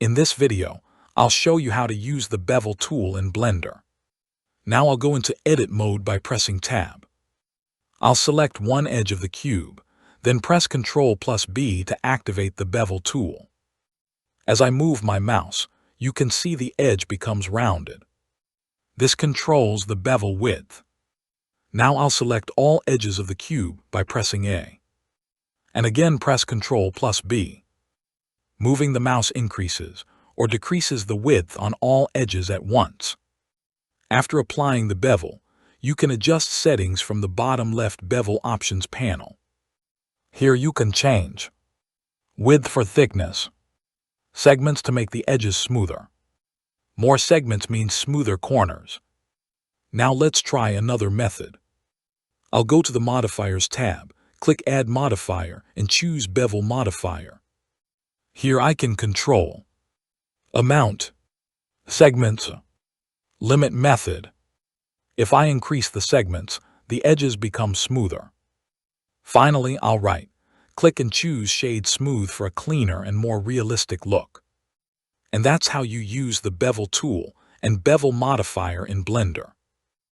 In this video, I'll show you how to use the Bevel tool in Blender. Now I'll go into Edit mode by pressing Tab. I'll select one edge of the cube, then press Ctrl B to activate the Bevel tool. As I move my mouse, you can see the edge becomes rounded. This controls the bevel width. Now I'll select all edges of the cube by pressing A. And again press Ctrl B. Moving the mouse increases or decreases the width on all edges at once. After applying the bevel, you can adjust settings from the bottom left Bevel Options panel. Here you can change width for thickness, segments to make the edges smoother. More segments means smoother corners. Now let's try another method. I'll go to the Modifiers tab, click Add Modifier, and choose Bevel Modifier. Here I can control Amount, Segments, Limit Method. If I increase the segments, the edges become smoother. Finally, I'll right-click and choose Shade Smooth for a cleaner and more realistic look. And that's how you use the Bevel tool and Bevel Modifier in Blender.